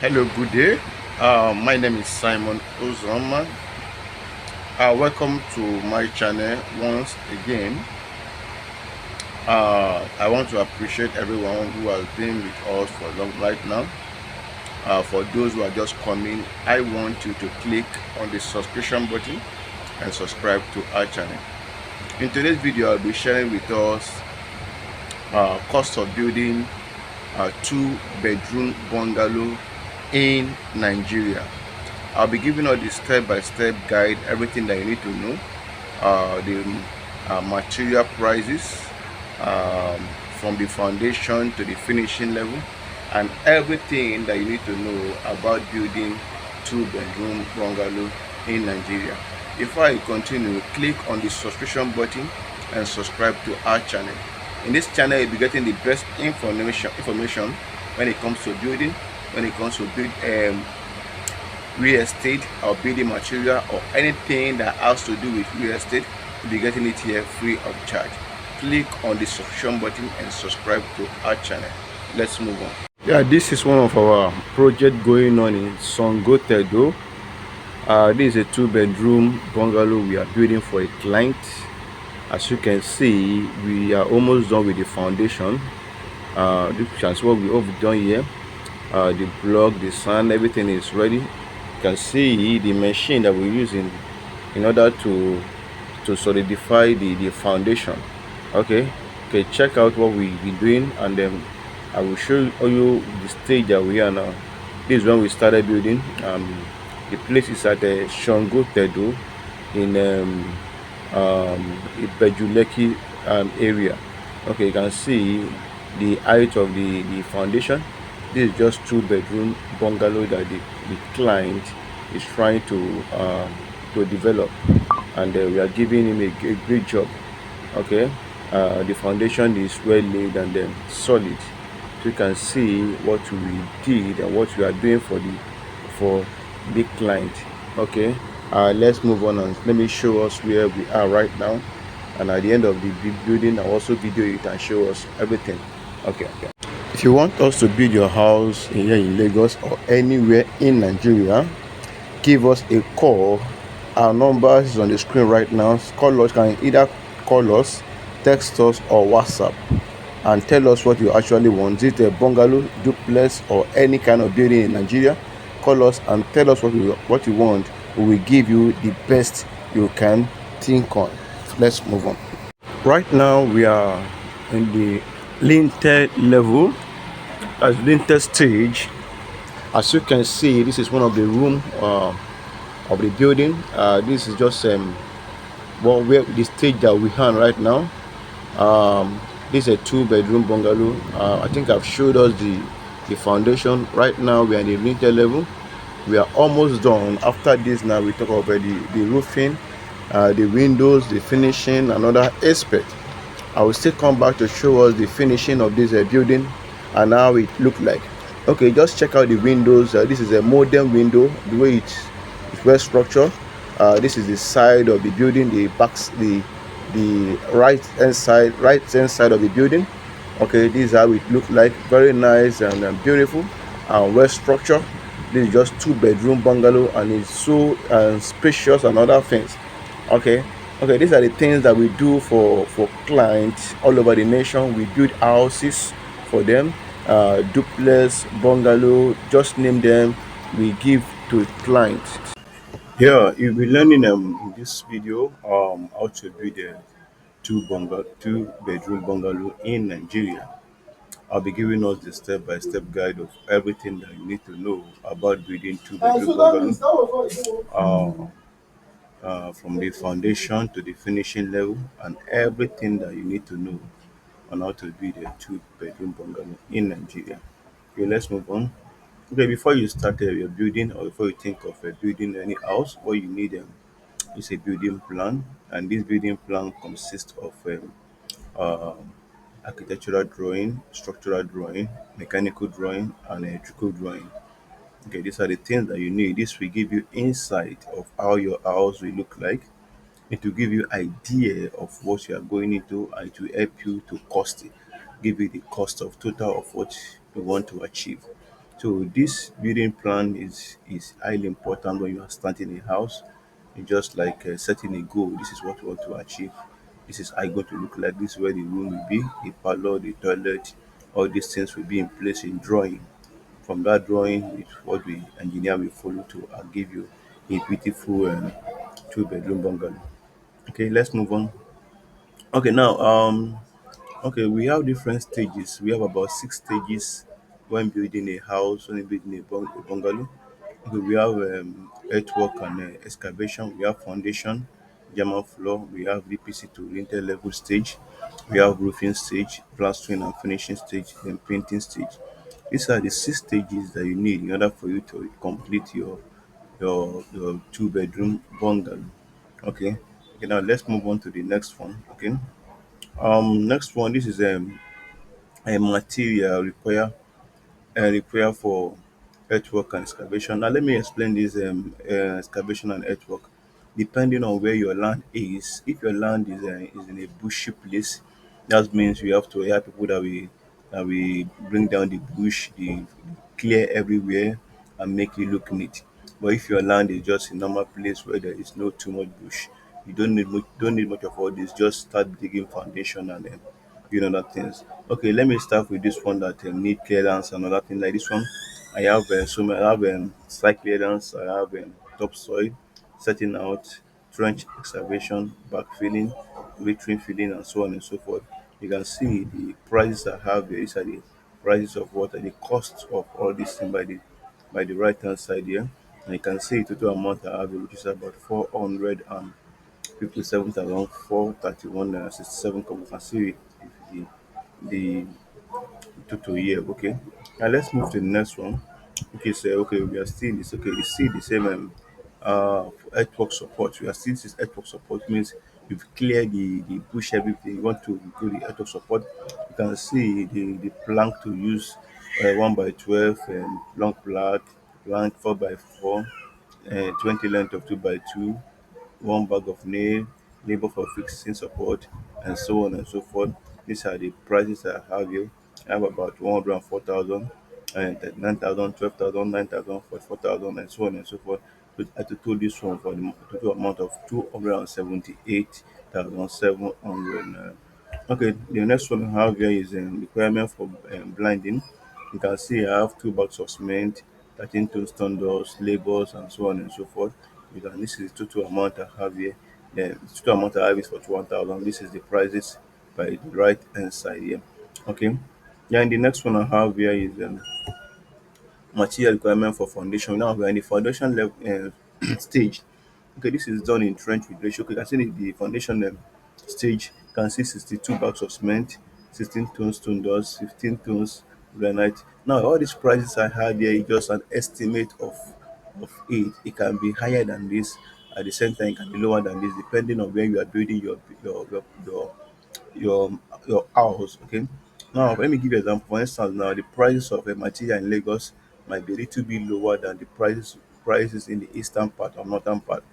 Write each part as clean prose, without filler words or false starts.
Hello, good day. My name is Simon Ozoma. Welcome to my channel once again. I want to appreciate everyone who has been with us for long right now. For those who are just coming, I want you to click on the subscription button and subscribe to our channel. In today's video, I'll be sharing with us cost of building a two-bedroom bungalow in Nigeria. I'll be giving you the step-by-step guide, everything that you need to know, the material prices, um, from the foundation to the finishing level, and everything that you need to know about building two-bedroom bungalow in Nigeria. Before I continue, click on the subscription button and subscribe to our channel. In this channel, you'll be getting the best information when it comes to building, when it comes to real estate or building material or anything that has to do with real estate. You'll be getting it here free of charge. Click on the subscription button and subscribe to our channel. Let's move on. Yeah, this is one of our project going on in Songotedo. This is a two-bedroom bungalow we are building for a client. As you can see, we are almost done with the foundation. This is what we've done here. The block, the sand, everything is ready. You can see the machine that we're using in order to solidify the foundation. Okay, check out what we've been doing, and then I will show you the stage that we are now. This is when we started building. The place is at Shongo Tedo in Ibejuleki area. Okay, you can see the height of the foundation. This is just two-bedroom bungalow that the client is trying to develop, and we are giving him a great job. Okay, the foundation is well laid and solid. So you can see what we did and what we are doing for the client. Okay, let's move on and let me show us where we are right now, and at the end of the building I'll also video it and show us everything. Okay. If you want us to build your house here in Lagos or anywhere in Nigeria, give us a call. Our number is on the screen right now. Call us. You can either call us, text us, or WhatsApp, and tell us what you actually want. Is it a bungalow, duplex, or any kind of building in Nigeria? Call us and tell us what you want. We will give you the best you can think on. Let's move on. Right now we are in the lintel level, as lintel stage. As you can see, this is one of the room of the building. This is just where the stage that we are right now. This is a two-bedroom bungalow. I think I've showed us the foundation. Right now we are in the lintel level. We are almost done. After this, now we talk about the roofing, the windows, the finishing, another aspect. I will still come back to show us the finishing of this building and how it look like. Okay, just check out the windows. This is a modern window, the way it's well structured. This is the side of the building, the right hand side of the building. Okay, this is how it look like. Very nice and beautiful and well structured. This is just two-bedroom bungalow and it's so spacious and other things. Okay, these are the things that we do for clients all over the nation. We build houses for them, duplex, bungalow, just name them, we give to clients. Here you'll be learning in this video how to build a two-bedroom bungalow in Nigeria. I'll be giving us the step-by-step guide of everything that you need to know about building two-bedroom bungalow, from the foundation to the finishing level, and everything that you need to know on how to build a two-bedroom bungalow in Nigeria. Okay, let's move on. Okay, before you start your building, or before you think of building any house, what you need is a building plan, and this building plan consists of architectural drawing, structural drawing, mechanical drawing, and electrical drawing. Okay, these are the things that you need. This will give you insight of how your house will look like. It will give you idea of what you are going into, and it will help you to cost it, give you the cost of total of what you want to achieve. So this building plan is highly important when you are starting a house. It's just like setting a goal. This is what you want to achieve. This is how it's going to look like. This is where the room will be, the parlor, the toilet. All these things will be in place in drawing. From that drawing, it's what the engineer will follow to give you a beautiful two-bedroom bungalow. Okay, let's move on. Okay, now okay, we have different stages. We have about 6 stages when building a house, when building a bungalow. Okay, we have earthwork and excavation. We have foundation, German floor. We have VPC to lintel level stage. We have roofing stage, plastering and finishing stage, then painting stage. These are the 6 stages that you need in order for you to complete your two-bedroom bungalow. Okay. Okay. Now let's move on to the next one. Okay. Next one. This is a material require for earthwork and excavation. Now let me explain this excavation and earthwork. Depending on where your land is, if your land is in a bushy place, that means you have to have people that will bring down the bush, the clear everywhere and make it look neat. But if your land is just a normal place where there is no too much bush, you don't need much of all this. Just start digging foundation and then other things. Okay, let me start with this one that need clearance and other thing like this one. I have I have site clearance. I have topsoil, setting out, trench excavation, backfilling, retreat filling, and so on and so forth. You can see the prices I have here. These are the prices of what are the costs of all these things by the right hand side here. And you can see the total amount I have here, which is about 457,431 naira 67 kobo. You can see the total here. Okay, now let's move to the next one. Okay, so okay, we are still in this. Okay, you see the same earthwork support. We are still this earthwork support means you've cleared the bush, everything. You want to do the earthwork support. You can see the plank to use 1 by 12 and long plank 4 by 4, 20 length of 2 by 2, one bag of nail, labor for fixing support, and so on and so forth. These are the prices I have here. I have about 104,000 and 39,000, 12,000, 9,000, 44,000, and so on and so forth. But I total this one for the total amount of 278,700. Okay, the next one I have here is requirement for blinding. You can see I have 2 bags of cement, 13 tombstone doors, labels, and so on and so forth. This is the total amount I have here. The total amount I have is for 1,000. This is the prices by the right hand side here. Okay. Then the next one I have here is material requirement for foundation. Now we are in the foundation level stage. Okay, this is done in trench with ratio. Okay, you can see the foundation stage. You can see 62 bags of cement, 16 tons stone dust, 15 tons granite. Now all these prices I had here is just an estimate of it. It can be higher than this. At the same time, it can be lower than this, depending on where you are building your your house. Okay. Now let me give you an example. For instance, now the prices of a material in Lagos might be a little bit lower than the prices in the eastern part or northern part.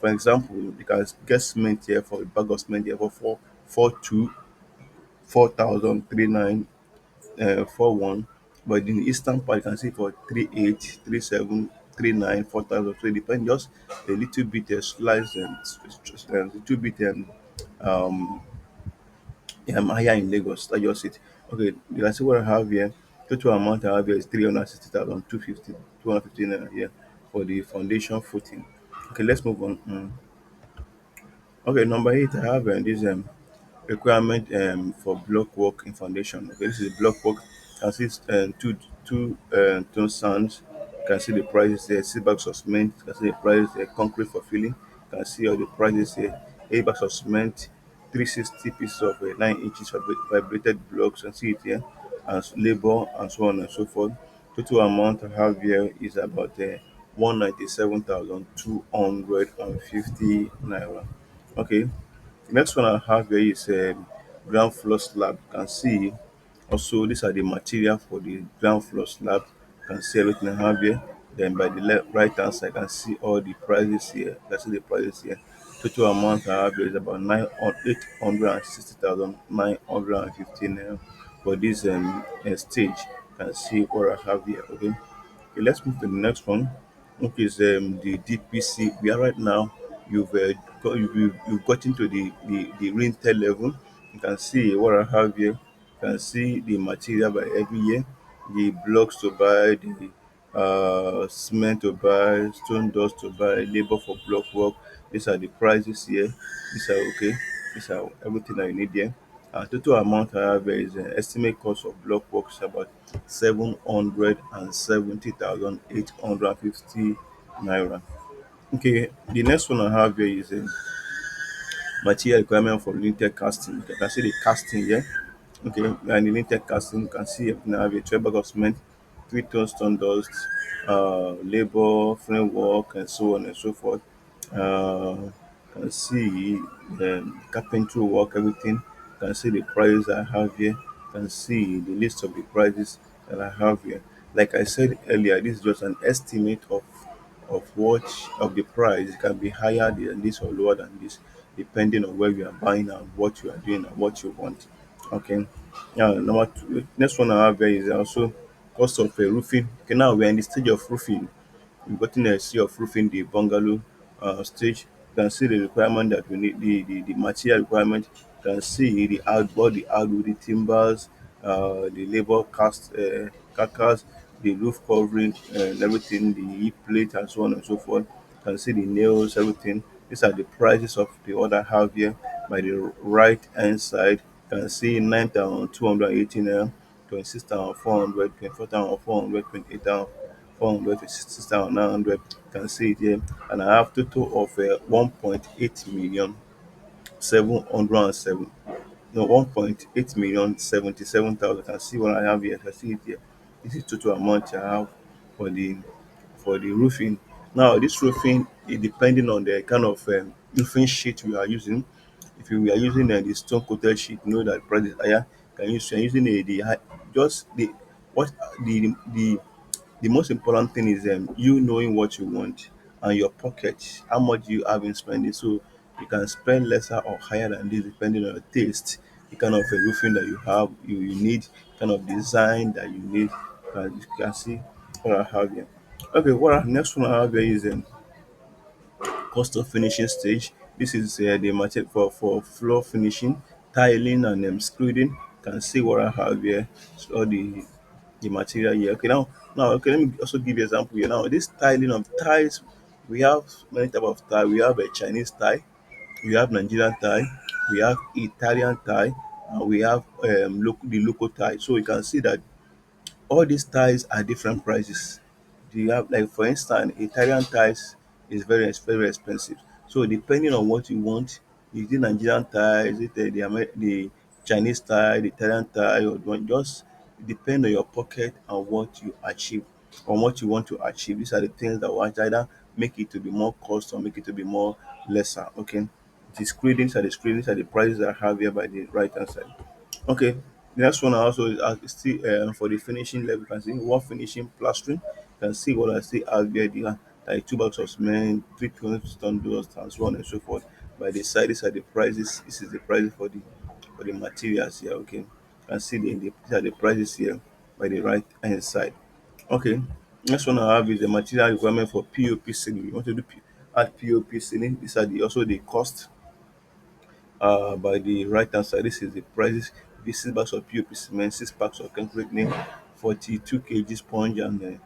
For example, you can get cement here for a bag of cement here for 4 4,000 39 41. But in the eastern part, you can see for 38 37 39 4,000. So it depends just a little bit slice and a little bit higher in Lagos. That's just it. Okay, you can see what I have here. Total amount I have here is 360,250 250 naira here for the foundation footing. Okay, let's move on. Okay, number 8, I have this requirement for block work in foundation. Okay, this is block work. You can see two tone sands. You can see the prices there. 6 bags of cement. You can see the price there. Concrete for filling. You can see all the prices here. 8 bags of cement. 360 pieces of 9 inches vibrated blocks. And see it here. And labor and so on and so forth. Total amount I have here is about 197,250 naira. Okay, the next one I have here is ground floor slab. You can see also these are the material for the ground floor slab. You can see everything I have here. Then by the right hand side, I can see all the prices here. You can see the prices here. Total amount I have here is about 860,915 for this stage. You can see what I have here. Okay. Okay, let's move to the next one. Okay, is the DPC. We are right now. You've got into the rental level. You can see what I have here. You can see the material by every year, the blocks to buy, the cement to buy, stone dust to buy, labor for block work. These are the prices here. These are okay. These are everything that you need here. Total amount I have here is an estimate cost of block work is about 770,850 naira. Okay, the next one I have here is material requirement for limited casting. You can see the casting here. Okay, and the limited casting, you can see everything. I have a 12 bag of cement, 3 tons stone dust, labor, framework, and so on and so forth. Can see carpentry work, everything. Can see the prices I have here. Can see the list of the prices that I have here. Like I said earlier, this is just an estimate of what of the price. It can be higher than this or lower than this, depending on where you are buying and what you are doing and what you want. Okay. Number two, next one I have here is also cost of roofing. Okay, now we are in the stage of roofing. We've gotten a sea of roofing the bungalow stage. You can see the requirement that we need, the material requirement. You can see the outboard, the hardwood, the timbers, the labor cast, carcass, the roof covering, and everything, the heat plate, and so on and so forth. You can see the nails, everything. These are the prices of the order I have here by the right hand side. You can see 9,218 naira, 26,400, 24,400, 28,000. 400 to 6,900. You can see it here. And I have total of 1.8 million 707 no 1.8 million 77,000. You can see what I have here. You can see it here. This is total amount I have for the roofing. Now this roofing is depending on the kind of roofing sheet we are using. If we are using the stone coated sheet, you know that price is higher. Can use you are using the high, just the what the most important thing is you knowing what you want and your pocket, how much you have in spending. So you can spend lesser or higher than this depending on your taste, the kind of roofing that you have, you need, kind of design that you need. You can see what I have here. Okay, next one I have here is cost of finishing stage. This is the material for floor finishing, tiling, and screeding. Can see what I have here. So all the material here. Okay, now okay, let me also give you example here. Now this tiling of tiles, we have many type of tile. We have a Chinese tile, we have Nigerian tile, we have Italian tile, and we have the local tile. So you can see that all these ties are different prices. Do you have, like for instance, Italian ties is very expensive. So depending on what you want, is it Nigerian tie, is it the Chinese tie, the Italian tie, or one, just depend on your pocket and what you achieve or what you want to achieve. These are the things that will either make it to be more cost or make it to be more lesser. Okay. The screenings are the prices I have here by the right hand side. Okay, the next one I also is still for the finishing level. You can see wall finishing plastering. You can see what I see out there. Like 2 bags of cement, 3 ton dust, and so on and so forth. By the side, these are the prices. This is the prices for the materials here. Okay, you can see these are the prices here by the right hand side. Okay, next one I have is the material requirement for POP ceiling. You want to add POP ceiling. These are also the cost by the right hand side. This is the prices. This 6 bags of POP cement, 6 packs of concrete nail, 42 kg sponge, and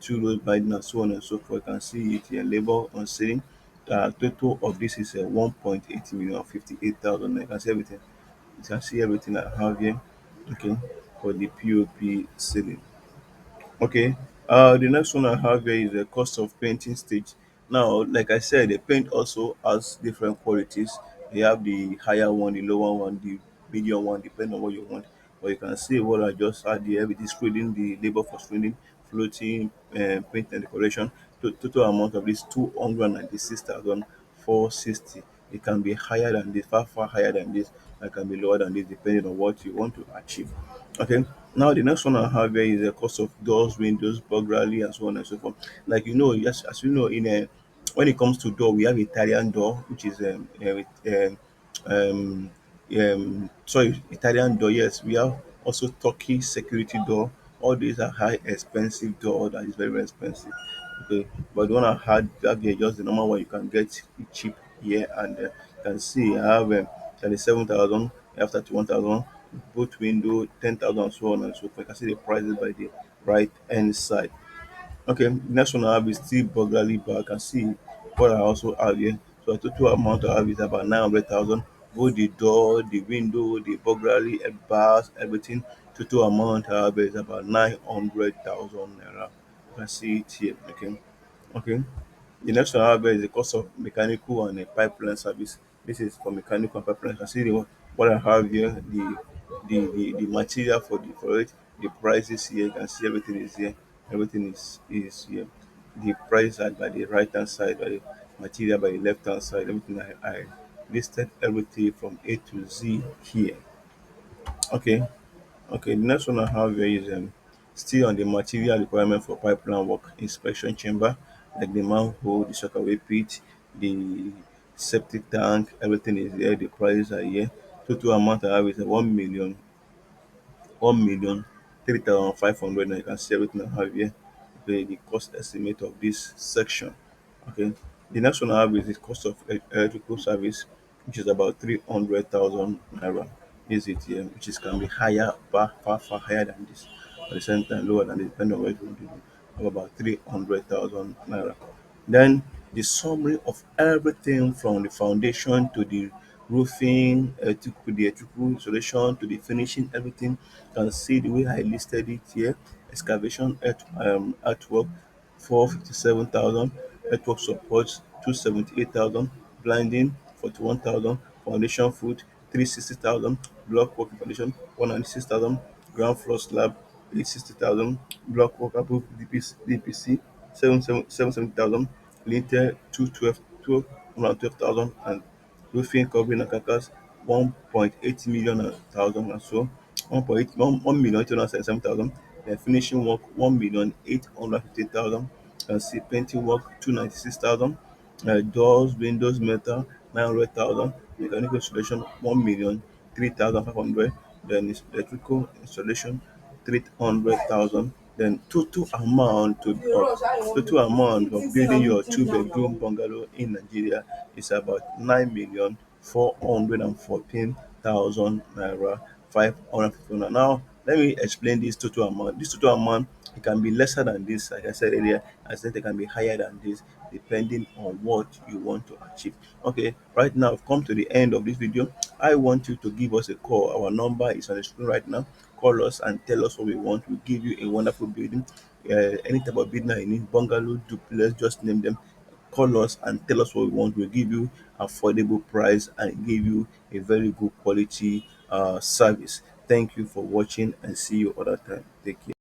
2 rows binding, and so on and so forth. You can see it here. Labor on ceiling. Total of this is 1.8 million 58,000. You can see everything. You can see everything I have here. Okay, for the POP ceiling. Okay. The next one I have here is the cost of painting stage. Now, like I said, the paint also has different qualities. They have the higher one, the lower one, the medium one, depending on what you want. But you can see what I just had here with the screening, the labor for screening, floating, paint and decoration. Total amount of this 296,460. It can be higher than this, far higher than this. It can be lower than this, depending on what you want to achieve. Okay. Now the next one I have here is the cost of doors, windows, burglary, and so on and so forth. Like you know, yes, as you know, in a when it comes to door, we have Italian door, which is sorry, Italian door. Yes, we have also Turkey security door. All these are high expensive door that is very, very expensive. Okay, but the one I had back here, just the normal one you can get it cheap here and there. You can see I have 37,000, after 21,000, both window 10,000, so on and so forth. You can see the prices by the right hand side. Okay, next one I have is still burglary, but I can see what I also have here. So the total amount I have is about 900,000. Both the door, the window, the burglary, bars, everything. Total amount I have is about 900,000 naira. You can see it here. Okay, okay. The next one I have here is the cost of mechanical and pipeline service. This is for mechanical and pipeline. You can see what I have here, the material for it, the prices here. You can see everything is here. Everything is here. The price are by the right hand side, by the material by the left hand side. Everything I listed everything from A to Z here. Okay. Okay, the next one I have here is still on the material requirement for pipeline work inspection chamber, like the manhole, the soakaway pit, the septic tank, everything is there. The prices are here. Total amount I have is 1,003,500. And you can see everything I have here. The cost estimate of this section. Okay. The next one I have is the cost of electrical service, which is about 300,000 naira. Is it here, which is can be higher, far higher than this. At the same time, lower than this, depending on where you want to do. Of about 300,000 naira. Then the summary of everything from the foundation to the roofing, to the electrical installation to the finishing, everything. You can see the way I listed it here. Excavation artwork 457,000, earthwork support 278,000, blinding 41,000, foundation foot 360,000, block work foundation 196,000, ground floor slab 860,000, block work above DPC 770,000, lintel 212,000, and roofing covering and carcass 1.8 million thousand and so 1,877,000. Then finishing work 1,850,000. And see painting work 296,000. Doors, windows, metal 900,000. Mechanical installation 1,003,500. Then electrical installation 300,000. Then total amount of building your two-bedroom bungalow in Nigeria is about 9,414,000 naira 550 naira. Now let me explain this total amount. This total amount, it can be lesser than this, like I said earlier. I said it can be higher than this depending on what you want to achieve. Okay, right now I've come to the end of this video. I want you to give us a call. Our number is on the screen right now. Call us and tell us what we want. We'll give you a wonderful building. Any type of building that you need, bungalow, duplex, just name them. Call us and tell us what we want. We'll give you affordable price and give you a very good quality service. Thank you for watching and see you other time. Take care.